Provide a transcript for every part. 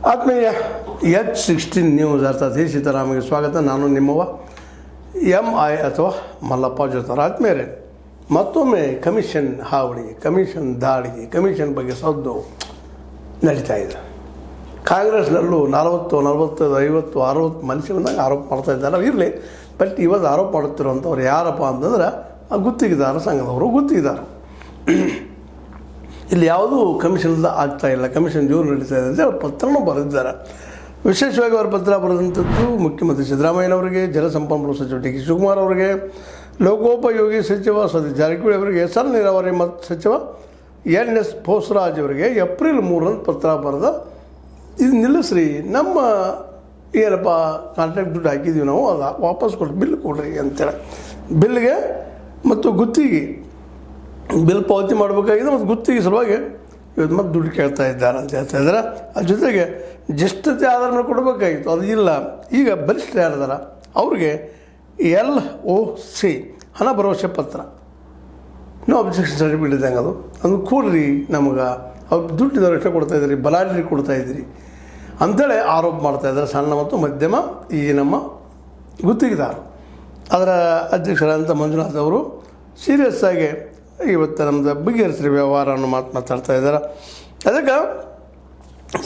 ಆತ್ಮೀಯ H16 news ಅರ್ಥಾತ್ ಸೀತಾರಾಮಗೆ ಸ್ವಾಗತ. ನಾನು ನಿಮ್ಮವ MI ಅಥವಾ ಮಲ್ಲಪ್ಪ ಜೋತಾರ. ಆತ್ಮೀಯರೇ, ಮತ್ತೊಮ್ಮೆ ಕಮಿಷನ್ ಹಾವಳಿ, ಕಮಿಷನ್ ದಾಳಿಗೆ, ಕಮಿಷನ್ ಬಗ್ಗೆ ಸದ್ದು ನಡೀತಾ ಇದೆ. ಕಾಂಗ್ರೆಸ್ನಲ್ಲೂ 40, 45, 50, 60 ಮನುಷ್ಯರನ್ನಾಗ ಆರೋಪ ಮಾಡ್ತಾ ಇದ್ದಾರೆ. ಇರಲಿ, ಬಟ್ ಇವತ್ತು ಆರೋಪ ಮಾಡುತ್ತಿರುವಂಥವ್ರು ಯಾರಪ್ಪ ಅಂತಂದ್ರೆ ಆ ಗುತ್ತಿಗೆದಾರ ಸಂಘದವರು ಗುತ್ತಿಗೆದಾರರು. ಇಲ್ಲಿ ಯಾವುದೂ ಕಮಿಷನ್ದ ಆಗ್ತಾಯಿಲ್ಲ, ಕಮಿಷನ್ ಜೋರು ನಡೀತಾ ಇದೆ ಅಂತ ಪತ್ರನೂ ಬರೆದಿದ್ದಾರೆ. ವಿಶೇಷವಾಗಿ ಅವರು ಪತ್ರ ಬರೆದಂಥದ್ದು ಮುಖ್ಯಮಂತ್ರಿ ಸಿದ್ದರಾಮಯ್ಯನವರಿಗೆ, ಜಲಸಂಪನ್ಮೂಲ ಸಚಿವ ಡಿ ಕೆ ಶಿವಕುಮಾರ್ ಅವರಿಗೆ, ಲೋಕೋಪಯೋಗಿ ಸಚಿವ ಸತೀಶ್ ಜಾರಕಿಹೊಳಿ ಅವರಿಗೆ, ಸಣ್ಣ ನೀರಾವರಿ ಮತ್ತು ಸಚಿವ NS ಬೋಸರಾಜ್ ಅವರಿಗೆ ಏಪ್ರಿಲ್ 3 ಪತ್ರ ಬರೆದ, ಇದು ನಿಲ್ಲಿಸ್ರಿ, ನಮ್ಮ ಏನಪ್ಪ ಕಾಂಟ್ರಾಕ್ಟ್ ದುಡ್ಡು ಹಾಕಿದ್ದೀವಿ ನಾವು, ಅದು ವಾಪಸ್ ಕೊಟ್ಟು ಬಿಲ್ ಕೊಡ್ರಿ ಅಂತೇಳಿ. ಬಿಲ್ಗೆ ಮತ್ತು ಗುತ್ತಿಗೆ ಬಿಲ್ ಪಾವತಿ ಮಾಡಬೇಕಾಗಿದೆ ಮತ್ತು ಗುತ್ತಿಗೆ ಸಲುವಾಗಿ ಇವತ್ತು ಮತ್ತೆ ದುಡ್ಡು ಕೇಳ್ತಾ ಇದ್ದಾರೆ ಅಂತ ಹೇಳ್ತಾ ಇದ್ದಾರೆ. ಅದ್ರ ಜೊತೆಗೆ ಜ್ಯೇಷ್ಠತೆ ಆಧಾರ ಮೇಲೆ ಕೊಡಬೇಕಾಗಿತ್ತು, ಅದು ಇಲ್ಲ. ಈಗ ಬಲಿಷ್ಠ ಯಾರಿದಾರ ಅವ್ರಿಗೆ LOC ಹಣ ಭರವಸೆ ಪತ್ರ, ನೋ ಅಬ್ಜೆಕ್ಷನ್ ಸರ್ಟಿಫಿಕೇಟ್ ಇದ್ದಂಗೆ ಅದು ಕೊಡ್ರಿ ನಮಗೆ, ಅವ್ರು ದುಡ್ಡಿದವ್ರು ಎಷ್ಟೇ ಕೊಡ್ತಾಯಿದ್ರಿ, ಬಲಾಢ್ಯರಿಗೆ ಕೊಡ್ತಾಯಿದ್ರಿ ಅಂಥೇಳಿ ಆರೋಪ ಮಾಡ್ತಾಯಿದ್ದಾರೆ ಸಣ್ಣ ಮತ್ತು ಮಧ್ಯಮ ಈ ನಮ್ಮ ಗುತ್ತಿಗೆದಾರರು. ಅದರ ಅಧ್ಯಕ್ಷರಾದಂಥ ಮಂಜುನಾಥ್ ಅವರು ಸೀರಿಯಸ್ ಆಗಿ ಇವತ್ತು ನಮ್ಮದು ಬಗೆಹರಿಸಿದ ವ್ಯವಹಾರವನ್ನು ಮಾತಾಡ್ತಾ ಇದ್ದಾರೆ. ಅದಕ್ಕೆ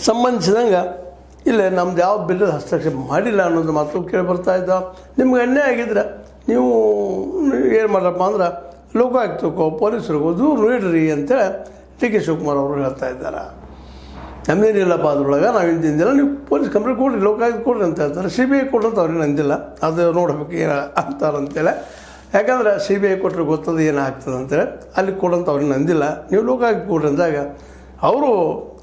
ಸಂಬಂಧಿಸಿದಂಗೆ ಇಲ್ಲೇ ನಮ್ದು ಯಾವ ಬಿಲ್ ಹಸ್ತಕ್ಷೇಪ ಮಾಡಿಲ್ಲ ಅನ್ನೋದು ಮಾತು ಕೇಳಿ ಬರ್ತಾ ಇದ್ದ. ನಿಮ್ಗೆ ಅನ್ಯಾಯ ಆಗಿದ್ರೆ ನೀವು ಏನು ಮಾಡಪ್ಪ ಅಂದ್ರೆ ಲೋಕಾಯುಕ್ತಕ್ಕೋ ಪೊಲೀಸರಿಗೋ ದೂರು ನೀಡ್ರಿ ಅಂತೇಳಿ ಡಿ ಕೆ ಶಿವಕುಮಾರ್ ಅವರು ಹೇಳ್ತಾ ಇದ್ದಾರೆ. ನಮ್ಮದೇನಿಲ್ಲಪ್ಪ ಅದ್ರೊಳಗೆ ನಾವು ಇಂದಿಲ್ಲ, ನೀವು ಪೊಲೀಸ್ ಕಂಪ್ಲೇಂಟ್ ಕೊಡ್ರಿ, ಲೋಕಾಯುಕ್ತ ಕೊಡ್ರಿ ಅಂತ ಹೇಳ್ತಾರೆ. CBI ಕೊಡ್ರಿ ಅಂತ ಅವ್ರೇನು ಅಂದಿಲ್ಲ, ಅದು ನೋಡ್ಬೇಕು ಏನು ಅಂತಾರಂತೇಳಿ. ಯಾಕಂದ್ರೆ CBI ಕೊಟ್ಟರೆ ಗೊತ್ತದ ಏನು ಆಗ್ತದೆ ಅಂತೇಳಿ ಅಲ್ಲಿ ಕೊಡಂತ ಅವ್ರನ್ನ ಅಂದಿಲ್ಲ. ನೀವು ಲೋಕಾಯುಕ್ತ ಕೊಡ್ರಿ ಅಂದಾಗ ಅವರು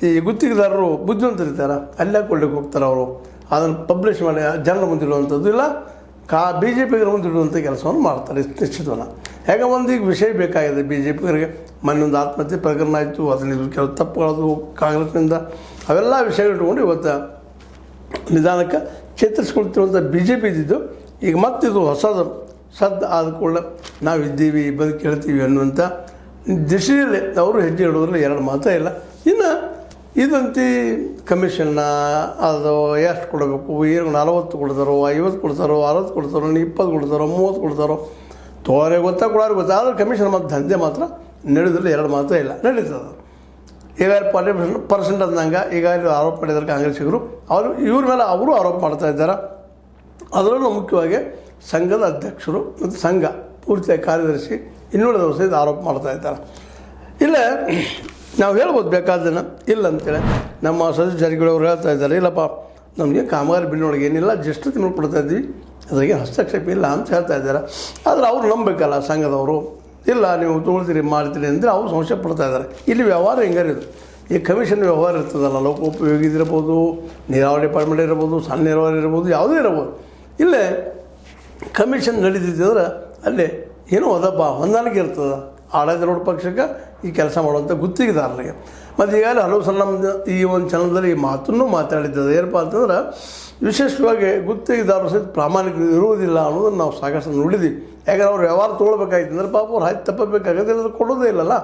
ಈ ಗುತ್ತಿಗೆದಾರರು ಬುದ್ಧಿವಂತರಿರ್ತಾರೆ, ಅಲ್ಲೇ ಕೊಡ್ಲಿಕ್ಕೆ ಹೋಗ್ತಾರೆ. ಅವರು ಅದನ್ನು ಪಬ್ಲಿಷ್ ಮಾಡಿ ಜನರ ಮುಂದಿಡುವಂಥದ್ದು ಇಲ್ಲ, BJP ಮುಂದಿಡುವಂಥ ಕೆಲಸವನ್ನು ಮಾಡ್ತಾರೆ ನಿಶ್ಚಿತವನ್ನ. ಯಾಕೆ ಈಗ ವಿಷಯ ಬೇಕಾಗಿದೆ BJPಗರಿಗೆ. ಮೊನ್ನೊಂದು ಆತ್ಮಹತ್ಯೆ ಪ್ರಕರಣ ಆಯಿತು, ಅದನ್ನ ಕೆಲವು ತಪ್ಪುಗಳದು ಕಾಂಗ್ರೆಸ್ನಿಂದ, ಅವೆಲ್ಲ ವಿಷಯಗಳು ಇಟ್ಕೊಂಡು ಇವತ್ತು ನಿಧಾನಕ್ಕೆ ಚೇತರಿಸ್ಕೊಳ್ತಿರುವಂಥ BJP ಇದ್ದಿದ್ದು ಈಗ ಮತ್ತಿದು ಹೊಸದು ಸದ್ದು ಆದ ಕೂಡಲೇ ನಾವು ಇದ್ದೀವಿ, ಬದುಕಿ ಹೇಳ್ತೀವಿ ಅನ್ನುವಂಥ ದಿಶೆಯಲ್ಲಿ ಅವರು ಹೆಜ್ಜೆ ಇಡೋದ್ರಲ್ಲಿ ಎರಡು ಮಾತೇ ಇಲ್ಲ. ಇನ್ನು ಇದಂತೆ ಕಮಿಷನ್ನ ಅದು ಎಷ್ಟು ಕೊಡಬೇಕು, ಏನು 40 ಕೊಡ್ತಾರೋ, 50 ಕೊಡ್ತಾರೋ, 60 ಕೊಡ್ತಾರೋ, 20 ಕೊಡ್ತಾರೋ, 30 ಕೊಡ್ತಾರೋ, ತೋರೆ ಕೊಡೋರು ಆದರೆ ಕಮಿಷನ್ ಮತ್ತು ದಂಧೆ ಮಾತ್ರ ನಡೆಯೋದ್ರಲ್ಲಿ ಎರಡು ಮಾತೇ ಇಲ್ಲ, ನಡೀತದೆ. ಈಗ 40% ಅಂದಂಗೆ ಈಗ ಇಲ್ಲಿ ಆರೋಪ ಮಾಡಿದ್ದಾರೆ ಕಾಂಗ್ರೆಸ್ಸಿಗರು. ಅವರು ಇವ್ರ ಮೇಲೆ ಅವರು ಆರೋಪ ಮಾಡ್ತಾ ಇದ್ದಾರೆ. ಅದರಲ್ಲೂ ಮುಖ್ಯವಾಗಿ ಸಂಘದ ಅಧ್ಯಕ್ಷರು ಮತ್ತು ಸಂಘ ಪೂರ್ತಿಯ ಕಾರ್ಯದರ್ಶಿ ಇನ್ನುಳಿದವರು ಸಹಿತ ಆರೋಪ ಮಾಡ್ತಾ ಇದ್ದಾರೆ. ಇಲ್ಲ ನಾವು ಹೇಳ್ಬೋದು ಬೇಕಾದನ್ನು, ಇಲ್ಲ ಅಂತೇಳಿ ನಮ್ಮ ಸತೀಶ್ ಜಾರಕಿಹೊಳಿ ಅವರು ಹೇಳ್ತಾ ಇದ್ದಾರೆ, ಇಲ್ಲಪ್ಪ ನಮಗೆ ಕಾಮಗಾರಿ ಬಿಲ್ನೊಳಗೆ ಏನಿಲ್ಲ, ಜಸ್ಟ್ ತಿಂಗಳು ಕೊಡ್ತಾ ಇದ್ವಿ, ಅದ್ರಾಗೆ ಹಸ್ತಕ್ಷೇಪ ಇಲ್ಲ ಅಂತ ಹೇಳ್ತಾ ಇದ್ದಾರೆ. ಆದರೆ ಅವ್ರು ನಂಬಬೇಕಲ್ಲ ಸಂಘದವರು, ಇಲ್ಲ ನೀವು ತೊಗೊಳ್ತೀರಿ ಮಾಡ್ತೀರಿ ಅಂದರೆ ಅವ್ರು ಸಂಶಯ ಪಡ್ತಾ ಇದ್ದಾರೆ. ಇಲ್ಲಿ ವ್ಯವಹಾರ ಹೆಂಗಾರಿದು, ಈ ಕಮಿಷನ್ ವ್ಯವಹಾರ ಇರ್ತದಲ್ಲ, ಲೋಕೋಪಯೋಗಿ ಇರ್ಬೋದು, ನೀರಾವರಿ ಡಿಪಾರ್ಟ್ಮೆಂಟ್ ಇರ್ಬೋದು, ಸಣ್ಣ ನೀರಾವರಿ ಇರ್ಬೋದು, ಯಾವುದೇ ಇರ್ಬೋದು. ಇಲ್ಲೇ ಕಮಿಷನ್ ನಡೀತಿದ್ದಂದ್ರೆ ಅಲ್ಲೇ ಏನೋ ಅದಪ್ಪ ಹೊಂದಾಣಿಕೆ ಇರ್ತದೆ ಆಡಳಿತಾರೂಢ ಪಕ್ಷಕ್ಕೆ ಈ ಕೆಲಸ ಮಾಡುವಂಥ ಗುತ್ತಿಗೆದಾರರಿಗೆ. ಮತ್ತು ಈಗಾಗಲೇ ಹಲವು ಸಲ ನಮ್ಮ ಈ ಒಂದು ಚಾನಲ್ದಲ್ಲಿ ಈ ಮಾತನ್ನು ಮಾತಾಡಿದ್ದದು. ಏನಪ್ಪ ಅಂತಂದ್ರೆ ವಿಶೇಷವಾಗಿ ಗುತ್ತಿಗೆದಾರರು ಸಹಿತ ಪ್ರಾಮಾಣಿಕ ಇರುವುದಿಲ್ಲ ಅನ್ನೋದನ್ನು ನಾವು ಸಾಕಷ್ಟು ನೋಡಿದ್ದೀವಿ. ಯಾಕಂದ್ರೆ ಅವ್ರು ವ್ಯವಹಾರ ತೊಗೊಳ್ಬೇಕಾಯ್ತು ಅಂದ್ರೆ ಪಾಪ ಅವ್ರು ಹಾಕಿ ತಪ್ಪಬೇಕಾಗತ್ತೆ, ಕೊಡೋದೇ ಇಲ್ಲಲ್ಲ.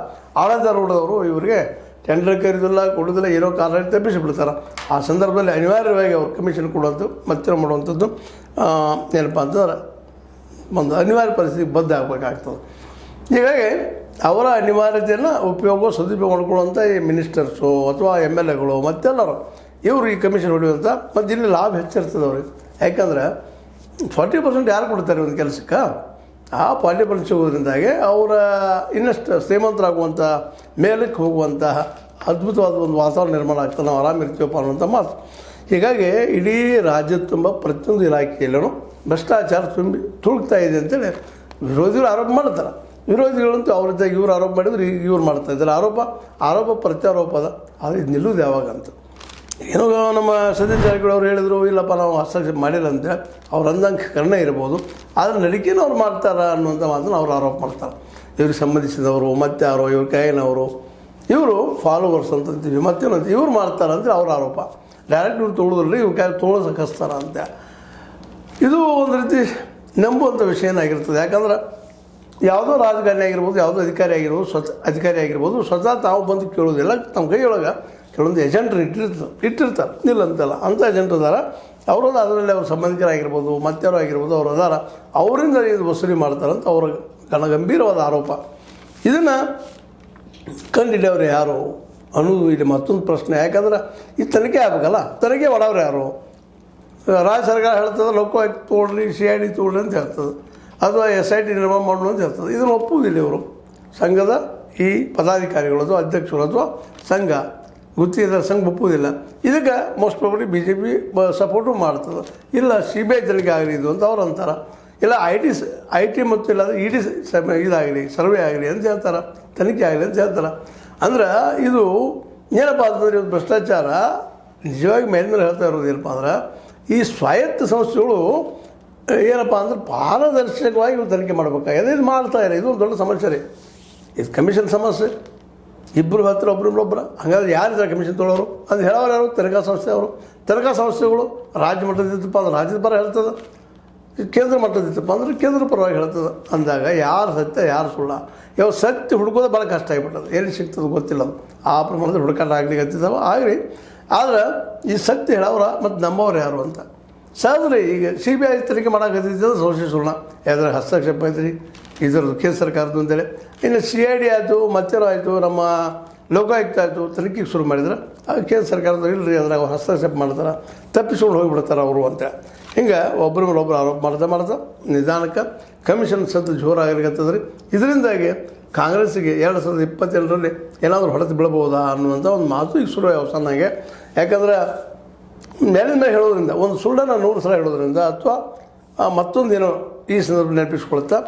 ಆಡಳಿತಾರೂಢದವರು ಇವರಿಗೆ ಟೆಂಡರ್ ಕರೀದಿಲ್ಲ, ಕೊಡೋದಿಲ್ಲ, ಏನೋ ಕಾರಣ ತಪ್ಪಿಸಿಬಿಡ್ತಾರೆ. ಆ ಸಂದರ್ಭದಲ್ಲಿ ಅನಿವಾರ್ಯವಾಗಿ ಅವ್ರು ಕಮಿಷನ್ ಕೊಡುವಂಥದ್ದು ಮತ್ತೆ ಮಾಡುವಂಥದ್ದು ಏನಪ್ಪ ಅಂತಂದ್ರೆ ಒಂದು ಅನಿವಾರ್ಯ ಪರಿಸ್ಥಿತಿ ಬದ್ಧ ಆಗಬೇಕಾಗ್ತದೆ. ಹೀಗಾಗಿ ಅವರ ಅನಿವಾರ್ಯತೆಯನ್ನು ಸದುಪಯೋಗ ಮಾಡ್ಕೊಳ್ಳುವಂಥ ಈ ಮಿನಿಸ್ಟರ್ಸು ಅಥವಾ MLAಗಳು ಮತ್ತೆಲ್ಲರು ಇವರು ಈ ಕಮಿಷನ್ ಹೊಡೆಯುವಂಥ, ಮತ್ತು ಇಲ್ಲಿ ಲಾಭ ಹೆಚ್ಚಿರ್ತದೆ ಅವ್ರಿಗೆ. ಯಾಕಂದರೆ 40% ಯಾರು ಕೊಡ್ತಾರೆ ಒಂದು ಕೆಲಸಕ್ಕೆ, ಆ 40% ಸಿಗೋದ್ರಿಂದಾಗಿ ಅವರ ಇನ್ನಷ್ಟು ಶ್ರೀಮಂತರಾಗುವಂಥ, ಮೇಲಕ್ಕೆ ಹೋಗುವಂತಹ ಅದ್ಭುತವಾದ ಒಂದು ವಾತಾವರಣ ನಿರ್ಮಾಣ ಆಗ್ತದೆ, ನಾವು ಆರಾಮಿರ್ತೀವಪ್ಪ ಅನ್ನುವಂಥ ಮಾತು. ಹೀಗಾಗಿ ಇಡೀ ರಾಜ್ಯದ ತುಂಬ ಪ್ರತಿಯೊಂದು ಇಲಾಖೆಯಲ್ಲೂ ಭ್ರಷ್ಟಾಚಾರ ತುಳುಕ್ತಾ ಇದೆ ಅಂತೇಳಿ ವಿರೋಧಿಗಳು ಆರೋಪ ಮಾಡ್ತಾರೆ. ವಿರೋಧಿಗಳಂತೂ ಅವರಿದ್ದಾಗ ಇವ್ರು ಆರೋಪ ಮಾಡಿದ್ರು, ಈಗ ಇವ್ರು ಮಾಡ್ತಾ ಇದ್ದಾರೆ. ಆರೋಪ ಪ್ರತ್ಯಾರೋಪ ಅದ, ಆದರೆ ಇದು ನಿಲ್ಲುವುದು ಯಾವಾಗ ಅಂತ. ಏನೋ ನಮ್ಮ ಸತೀಶ್ ಜಾರಕಿಹೊಳಿ ಅವರು ಹೇಳಿದರು, ಇಲ್ಲಪ್ಪ ನಾವು ಹಸ್ತಕ್ಷೇಪ ಮಾಡಿಲ್ಲ ಅಂತೇಳಿ ಅವ್ರು ಅಂದಂಗೆ ಕರ್ಣ ಇರ್ಬೋದು, ಆದರೆ ನಡಿಕೆನೂ ಅವ್ರು ಮಾಡ್ತಾರೆ ಅನ್ನುವಂಥ ಮಾತನ್ನು ಅವ್ರು ಆರೋಪ ಮಾಡ್ತಾರೆ. ಇವ್ರಿಗೆ ಸಂಬಂಧಿಸಿದವರು ಮತ್ತು ಯಾರೋ ಇವ್ರ ಕೈನವರು, ಇವರು ಫಾಲೋವರ್ಸ್ ಅಂತಂತೀವಿ, ಮತ್ತೇನಂತ ಇವ್ರು ಮಾಡ್ತಾರೆ ಅಂದರೆ ಅವ್ರ ಆರೋಪ. ಡೈರೆಕ್ಟ್ ಇವ್ರು ತೊಗೊಳೋದ್ರಲ್ಲಿ ಇವ್ರ ಕೈ ತೊಗೊಳೋದಕ್ಕೆ ಹಚ್ತಾರೆ ಅಂತ. ಇದು ಒಂದು ರೀತಿ ನಂಬುವಂಥ ವಿಷಯನಾಗಿರ್ತದೆ. ಯಾಕಂದ್ರೆ ಯಾವುದೋ ರಾಜಕಾರಣಿ ಆಗಿರ್ಬೋದು, ಯಾವುದೋ ಅಧಿಕಾರಿ ಆಗಿರ್ಬೋದು, ಅಧಿಕಾರಿ ಆಗಿರ್ಬೋದು, ಸ್ವತಃ ತಾವು ಬಂದು ಕೇಳೋದಿಲ್ಲ, ತಮ್ಮ ಕೈಯೊಳಗೆ ಕೆಲವೊಂದು ಏಜೆಂಟ್ರು ಇಟ್ಟಿರ್ತಾರೆ ಇಲ್ಲ ಅಂತಲ್ಲ, ಅಂಥ ಏಜೆಂಟ್ ಅದಾರ. ಅವರದ್ದು ಅದರಲ್ಲಿ ಅವ್ರ ಸಂಬಂಧಿಕರಾಗಿರ್ಬೋದು ಮತ್ತಾರು ಆಗಿರ್ಬೋದು ಅವ್ರು ಅದಾರ, ಅವರಿಂದ ಇದು ವಸೂಲಿ ಮಾಡ್ತಾರಂತ ಅವ್ರ ಗಂಭೀರವಾದ ಆರೋಪ. ಇದನ್ನು ಕಂಡಿಡಿಯವ್ರು ಯಾರು ಅನ್ನೋದು ಇಲ್ಲಿ ಮತ್ತೊಂದು ಪ್ರಶ್ನೆ. ಯಾಕಂದ್ರೆ ಈ ತನಿಖೆ ಆಗಬೇಕಲ್ಲ, ತನಿಖೆ ಮಾಡೋರು ಯಾರು? ರಾಜ್ಯ ಸರ್ಕಾರ ಹೇಳ್ತದೆ ಲೋಕಾಯುಕ್ತ ತೊಗೊಳ್ರಿ, CID ತೊಗೊಳ್ರಿ ಅಂತ ಹೇಳ್ತದೆ, ಅಥವಾ SIT ನಿರ್ಮಾಣ ಮಾಡೋಣ ಅಂತ ಹೇಳ್ತದೆ. ಇದನ್ನು ಒಪ್ಪುವುದಿಲ್ಲ ಇವರು. ಸಂಘದ ಈ ಪದಾಧಿಕಾರಿಗಳು ಅಥವಾ ಅಧ್ಯಕ್ಷರು ಅಥವಾ ಸಂಘ ಗುತ್ತಿಗೆದಾರ ಸಂಘ ಒಪ್ಪುವುದಿಲ್ಲ. ಇದಕ್ಕೆ ಮೋಸ್ಟ್ ಪ್ರಾಬಬ್ಲಿ BJP ಸಪೋರ್ಟು ಮಾಡ್ತದೆ. ಇಲ್ಲ CBI ತನಿಖೆ ಆಗಲಿ ಇದು ಅಂತ ಅವ್ರು ಅಂತಾರೆ. ಇಲ್ಲ IT ಮತ್ತು ಇಲ್ಲಾಂದರೆ ED ಇದಾಗಲಿ, ಸರ್ವೆ ಆಗಲಿ ಅಂತ ಹೇಳ್ತಾರೆ, ತನಿಖೆ ಆಗಲಿ ಅಂತ ಹೇಳ್ತಾರೆ. ಅಂದ್ರೆ ಇದು ಏನಪ್ಪ ಅಂತಂದ್ರೆ ಇವತ್ತು ಭ್ರಷ್ಟಾಚಾರ ನಿಜವಾಗಿ ಮೇಲಿಂದ ಹೇಳ್ತಾ ಇರೋದು ಏನಪ್ಪ ಅಂದ್ರೆ, ಈ ಸ್ವಾಯತ್ತ ಸಂಸ್ಥೆಗಳು ಏನಪ್ಪ ಅಂದ್ರೆ ಪಾರದರ್ಶಕವಾಗಿ ಇವು ತನಿಖೆ ಮಾಡಬೇಕಾಗಿದೆ. ಇದು ಮಾಡ್ತಾ ಇಲ್ಲ, ಇದು ಒಂದು ದೊಡ್ಡ ಸಮಸ್ಯೆ ರೀ. ಇದು ಕಮಿಷನ್ ಸಮಸ್ಯೆ, ಇಬ್ಬರು ಹತ್ತಿರ ಒಬ್ಬರು. ಹಾಗಾದ್ರೆ ಯಾರಿದ್ದಾರೆ ಕಮಿಷನ್ ತೊಗೊಳೋರು ಅದು ಹೇಳೋರು ಯಾರು? ತನಿಖಾ ಸಂಸ್ಥೆ ಅವರು. ತನಿಖಾ ಸಂಸ್ಥೆಗಳು ರಾಜ್ಯ ಮಟ್ಟದಿತ್ತಪ್ಪ ಅಂದ್ರೆ ರಾಜ್ಯದ ಪರ ಹೇಳ್ತದೆ, ಕೇಂದ್ರ ಮಟ್ಟದಿತ್ತಪ್ಪ ಅಂದ್ರೆ ಕೇಂದ್ರ ಪರವಾಗಿ ಹೇಳ್ತದೆ. ಅಂದಾಗ ಯಾರು ಸತ್ಯ ಯಾರು ಸುಳ್ಳ, ಯಾವ ಸತ್ಯ ಹುಡುಕೋದು ಭಾಳ ಕಷ್ಟ ಆಗಿಬಿಟ್ಟದು. ಎಲ್ಲಿ ಸಿಗ್ತದೆ ಗೊತ್ತಿಲ್ಲ, ಅದು ಆ ಪ್ರಮಾಣದಲ್ಲಿ ಹುಡುಕಾಟ ಆಗ್ಲಿಕ್ಕೆ ಹತ್ತಿದ್ದಾವೆ ಆಗಲಿ. ಆದರೆ ಈ ಸತ್ಯ ಹೇಳೋರ ಮತ್ತು ನಮ್ಮವ್ರು ಯಾರು ಅಂತ ಸಹಜರಿ. ಈಗ CBI ತನಿಖೆ ಮಾಡೋಕತ್ತಿದ್ದು ಸೋಷಿ ಸುಳ್ಳ, ಯಾವ್ದಾರ ಹಸ್ತಕ್ಷೇಪ ಐತ್ರಿ ಇದರದ್ದು ಕೇಂದ್ರ ಸರ್ಕಾರದ್ದು ಅಂತೇಳಿ. ಇನ್ನು CID ಆಯಿತು, ಮತ್ತೇನೋ ಆಯಿತು, ನಮ್ಮ ಲೋಕಾಯುಕ್ತ ಆಯಿತು, ತನಿಖೆಗೆ ಶುರು ಮಾಡಿದ್ರೆ ಅದು ಕೇಂದ್ರ ಸರ್ಕಾರದವ್ರು ಇಲ್ಲರಿ ಅದ್ರಾಗ ಹಸ್ತಕ್ಷೇಪ ಮಾಡ್ತಾರೆ, ತಪ್ಪಿಸ್ಕೊಂಡು ಹೋಗಿಬಿಡ್ತಾರೆ ಅವರು ಅಂತ. ಹಿಂಗೆ ಒಬ್ಬರ ಮೇಲೆ ಒಬ್ಬರು ಆರೋಪ ಮಾಡ್ತಾ ನಿಧಾನಕ್ಕೆ ಕಮಿಷನ್ ಸತ್ತು ಜೋರಾಗಲಿಕ್ಕತ್ತದ್ರಿ. ಇದರಿಂದಾಗಿ ಕಾಂಗ್ರೆಸ್ಸಿಗೆ 2022ರಲ್ಲಿ ಏನಾದರೂ ಹೊಡೆದು ಬೀಳ್ಬೋದಾ ಅನ್ನುವಂಥ ಒಂದು ಮಾತು ಈಗ ಶುರು ಅವಸಾನಾಗೆ. ಯಾಕಂದ್ರೆ ಮೇಲಿನ ಮೇಲೆ ಹೇಳೋದ್ರಿಂದ, ಒಂದು ಸುಳ್ಳನ್ನು 100 ಸಲ ಹೇಳೋದ್ರಿಂದ, ಅಥವಾ ಮತ್ತೊಂದೇನೋ ಈ ಸಂದರ್ಭ ನೆನಪಿಸ್ಕೊಳ್ತಾ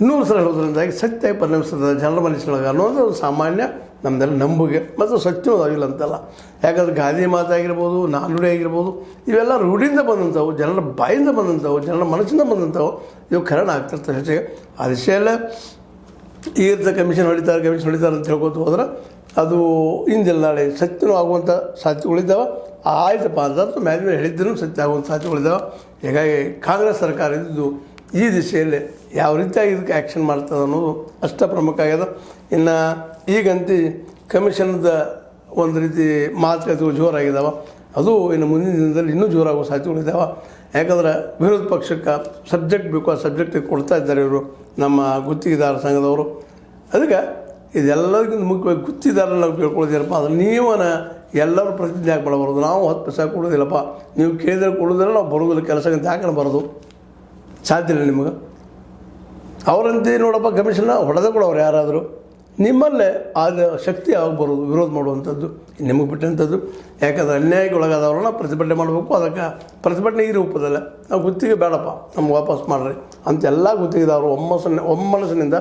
100 ಸಲ ಹೇಳೋದ್ರಿಂದಾಗಿ ಸತ್ಯ ಪರಿಣಮಿಸ್ತದೆ ಜನರ ಮನಸ್ಸಿನೊಳಗೆ ಅನ್ನೋದು ಒಂದು ಸಾಮಾನ್ಯ ನಮ್ಮದೆಲ್ಲ ನಂಬುಗೆ ಮತ್ತು ಸತ್ಯವೂ ಆಗಿಲ್ಲ ಅಂತಲ್ಲ. ಯಾಕಂದ್ರೆ ಗಾದೆ ಮಾತಾಗಿರ್ಬೋದು, ನಾನುಡಿ ಆಗಿರ್ಬೋದು, ಇವೆಲ್ಲ ರೂಢಿಯಿಂದ ಬಂದಂಥವು, ಜನರ ಬಾಯಿಂದ ಬಂದಂಥವು, ಜನರ ಮನಸ್ಸಿಂದ ಬಂದಂಥವು. ಇವು ಕರಣ ಆಗ್ತಿರ್ತವೆ ಹೆಚ್ಚಿಗೆ. ಆ ವಿಷಯಲ್ಲೇ ಈಗಿರ್ತ ಕಮಿಷನ್ ಹೊಡಿತಾರೆ ಅಂತ ಹೇಳ್ಕೊತ ಹೋದ್ರೆ ಅದು ಇಂದಿಲ್ಲ ನಾಳೆ ಸತ್ಯನೂ ಆಗುವಂಥ ಸಾಧ್ಯತೆಗಳಿದ್ದಾವೆ. ಆಯ್ತಪ್ಪ ಅಂತ ಮ್ಯಾಲಿನ ಹೇಳಿದ್ದೂ ಸತ್ಯ ಆಗುವಂಥ ಸಾಧ್ಯತೆಗಳಿದ್ದಾವೆ. ಹೀಗಾಗಿ ಕಾಂಗ್ರೆಸ್ ಸರ್ಕಾರ ಇದ್ದು ಈ ದಿಶೆಯಲ್ಲಿ ಯಾವ ರೀತಿಯಾಗಿ ಇದಕ್ಕೆ ಆ್ಯಕ್ಷನ್ ಮಾಡ್ತದೆ ಅನ್ನೋದು ಅಷ್ಟ ಪ್ರಮುಖ ಆಗ್ಯದ. ಇನ್ನು ಈಗಂತೂ ಕಮಿಷನ್ದ ಒಂದು ರೀತಿ ಮಾತುಕತೆಗಳು ಜೋರಾಗಿದ್ದಾವೆ. ಅದು ಇನ್ನು ಮುಂದಿನ ದಿನದಲ್ಲಿ ಇನ್ನೂ ಜೋರಾಗುವ ಸಾಧ್ಯತೆಗಳಿದ್ದಾವೆ. ಯಾಕಂದ್ರೆ ವಿರೋಧ ಪಕ್ಷಕ್ಕೆ ಸಬ್ಜೆಕ್ಟ್ ಬೇಕು, ಆ ಸಬ್ಜೆಕ್ಟಿಗೆ ಕೊಡ್ತಾ ಇದ್ದಾರೆ ಇವರು ನಮ್ಮ ಗುತ್ತಿಗೆದಾರ ಸಂಘದವರು. ಅದಕ್ಕೆ ಇದೆಲ್ಲದಕ್ಕಿಂತ ಮುಖ್ಯವಾಗಿ ಗುತ್ತಿಗೆದಾರರು ನಾವು ಕೇಳ್ಕೊಳ್ತೀರಪ್ಪ ಅಂದ್ರೆ ನೀವನ ಎಲ್ಲರೂ ಪ್ರತಿಜ್ಞೆ ಹಾಕಿ ನಾವು 10 ಪೈಸೆ ಕೊಡೋದಿಲ್ಲಪ್ಪ, ನೀವು ಕೇಳಿದ್ರೆ ಕೊಡೋದಿಲ್ಲ, ನಾವು ಬರೋದಿಲ್ಲ ಕೆಲಸಕ್ಕೆ ಹಾಕೊಂಡು ಬರೋದು ಸಾಧ್ಯ ಇಲ್ಲ ನಿಮಗೆ. ಅವರಂತೆ ನೋಡಪ್ಪ ಕಮಿಷನ್ನ ಹೊಡೆದ ಕೊಡೋರು ಯಾರಾದರೂ ನಿಮ್ಮಲ್ಲೇ ಆದ ಶಕ್ತಿ ಯಾವಾಗ ಬರೋದು ವಿರೋಧ ಮಾಡುವಂಥದ್ದು ನಿಮಗೆ ಬಿಟ್ಟಂಥದ್ದು. ಯಾಕಂದರೆ ಅನ್ಯಾಯಕ್ಕೆ ಒಳಗಾದವ್ರನ್ನ ಪ್ರತಿಭಟನೆ ಮಾಡಬೇಕು. ಅದಕ್ಕೆ ಪ್ರತಿಭಟನೆ ಈ ರೂಪದಲ್ಲ, ನಾವು ಗುತ್ತಿಗೆ ಬೇಡಪ್ಪ ನಮ್ಗೆ ವಾಪಸ್ ಮಾಡಿರಿ ಅಂತೆಲ್ಲ ಗುತ್ತಿಗೆದವರು ಒಮ್ಮನಸ್ಸಿನಿಂದ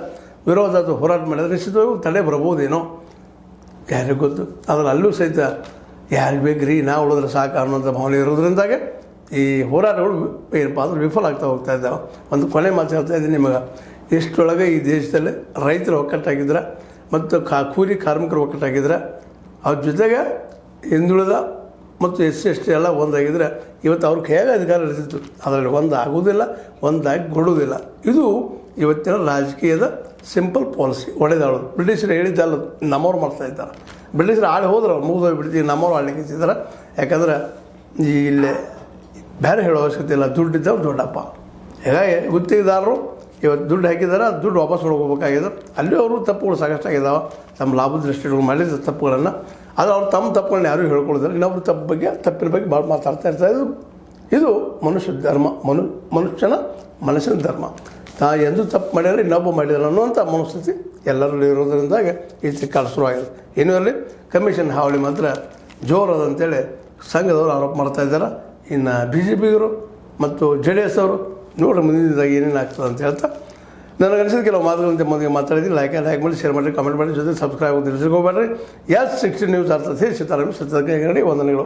ವಿರೋಧ ಅಥವಾ ಹೋರಾಟ ಮಾಡಿದರೆ ನಿಶ್ಚಿತವಾಗಿ ತಡೆ ಬರ್ಬೋದೇನೋ ಯಾರಿಗೆ ಗೊತ್ತು. ಆದರೆ ಅಲ್ಲೂ ಸಹಿತ ಯಾರಿಗೆ ಬೇಕ್ರಿ ನಾವು ಉಳಿದ್ರೆ ಸಾಕು ಅನ್ನೋಂಥ ಭಾವನೆ ಇರೋದ್ರಿಂದಾಗೆ ಈ ಹೋರಾಟಗಳು ಏನಪ್ಪ ಅಂದ್ರೆ ವಿಫಲ ಆಗ್ತಾ ಹೋಗ್ತಾ ಇದ್ದಾವೆ. ಒಂದು ಕೊನೆ ಮಾತು ಹೇಳ್ತಾ ಇದ್ದೀನಿ ನಿಮಗೆ, ಇಷ್ಟರೊಳಗೆ ಈ ದೇಶದಲ್ಲಿ ರೈತರು ಒಕ್ಕಟ್ಟಾಗಿದ್ರೆ ಮತ್ತು ಕೂಲಿ ಕಾರ್ಮಿಕರು ಒಕ್ಕಟ್ಟಾಗಿದ್ರೆ, ಅವ್ರ ಜೊತೆಗೆ ಹಿಂದುಳಿದ ಮತ್ತು SC/ST ಎಲ್ಲ ಒಂದಾಗಿದ್ದರೆ ಇವತ್ತು ಅವ್ರ ಕೈಯಾಗ ಅಧಿಕಾರ ಇರ್ತಿತ್ತು. ಅದರಲ್ಲಿ ಒಂದು ಆಗೋದಿಲ್ಲ, ಒಂದಾಗಿ ಕೊಡೋದಿಲ್ಲ. ಇದು ಇವತ್ತಿನ ರಾಜಕೀಯದ ಸಿಂಪಲ್ ಪಾಲಿಸಿ, ಒಳ್ಳೆದಾಳೋದು. ಬ್ರಿಟಿಷರು ಹೇಳಿದ್ದಲ್ಲ, ನಮ್ಮವ್ರು ಮಾಡ್ತಾ ಇದ್ದಾರೆ. ಬ್ರಿಟಿಷರು ಆಳಿ ಹೋದ್ರೆ ಅವ್ರು ಮುಗಿದೋಗಿ ಬಿಡ್ತೀವಿ, ನಮ್ಮವ್ರು ಆಳ್ಲಿಕ್ಕೆ ಇದ್ದಾರೆ. ಯಾಕಂದ್ರೆ ಇಲ್ಲೇ ಬೇರೆ ಹೇಳೋ ಅವಶ್ಯಕತೆ ಇಲ್ಲ, ದುಡ್ಡಿದ್ದವ್ರು ದೊಡ್ಡಪ್ಪ. ಹೀಗಾಗಿ ಗುತ್ತಿಗೆದಾರರು ಇವತ್ತು ದುಡ್ಡು ಹಾಕಿದ್ದಾರೆ, ಅದು ದುಡ್ಡು ವಾಪಸ್ ಹೊಡ್ಕೋಬೇಕಾಗಿದೆ. ಅಲ್ಲಿ ಅವರು ತಪ್ಪುಗಳು ಸಾಕಷ್ಟು ಆಗಿದ್ದಾವೆ, ತಮ್ಮ ಲಾಭದ ದೃಷ್ಟಿಗಳು ಮಾಡಿದ ತಪ್ಪುಗಳನ್ನು. ಆದರೆ ಅವ್ರು ತಮ್ಮ ತಪ್ಪುಗಳನ್ನ ಯಾರೂ ಹೇಳ್ಕೊಳಿದ್ದಾರೆ. ಇನ್ನೊಬ್ರು ತಪ್ಪಿನ ಬಗ್ಗೆ ಭಾಳ ಮಾತಾಡ್ತಾ ಇರ್ತಾರೆ. ಇದು ಮನುಷ್ಯ ಧರ್ಮ, ಮನುಷ್ಯನ ಮನಸ್ಸಿನ ಧರ್ಮ. ಎಂದು ತಪ್ಪು ಮಾಡಿದರೆ ಇನ್ನೊಬ್ಬ ಮಾಡಿದಾರೆ ಅನ್ನುವಂಥ ಮನಸ್ಥಿತಿ ಎಲ್ಲರಲ್ಲಿ ಇರೋದ್ರಿಂದಾಗಿ ಈ ಚಿಕ್ಕ ಶುರುವಾಗಿದೆ. ಇನ್ನೂ ಅಲ್ಲಿ ಕಮಿಷನ್ ಹಾವಳಿ ಮಾತ್ರ ಜೋರದಂತೇಳಿ ಸಂಘದವರು ಆರೋಪ ಮಾಡ್ತಾ ಇದ್ದಾರೆ. ಇನ್ನು BJPಗರು ಮತ್ತು JDS ಅವರು ನೋಡ್ರಿ ಮುಂದಿನದಾಗ ಏನೇನು ಆಗ್ತದೆ ಅಂತ ಹೇಳ್ತಾ ನನಗನ್ಸಿದ ಕೆಲವು ಮಾತುಗಳಂತೆ ಮೊದಲಿಗೆ ಮಾತಾಡಿದ್ದೀನಿ. ಲೈಕ್ ಮಾಡಿ, ಶೇರ್ ಮಾಡಿ, ಕಮೆಂಟ್ ಮಾಡಿ, ಜೊತೆ ಸಬ್ಸ್ಕ್ರೈಬ್ ಆಗೋದು ತಿಳಿಸ್ಕೋಬೇಡ್ರಿ. S60 ನ್ಯೂಸ್ ಅರ್ಥತೆ ಸೀತಾರಾಮ ಸತ್ಯಕ್ಕೆ ವಂದನೆಗಳು.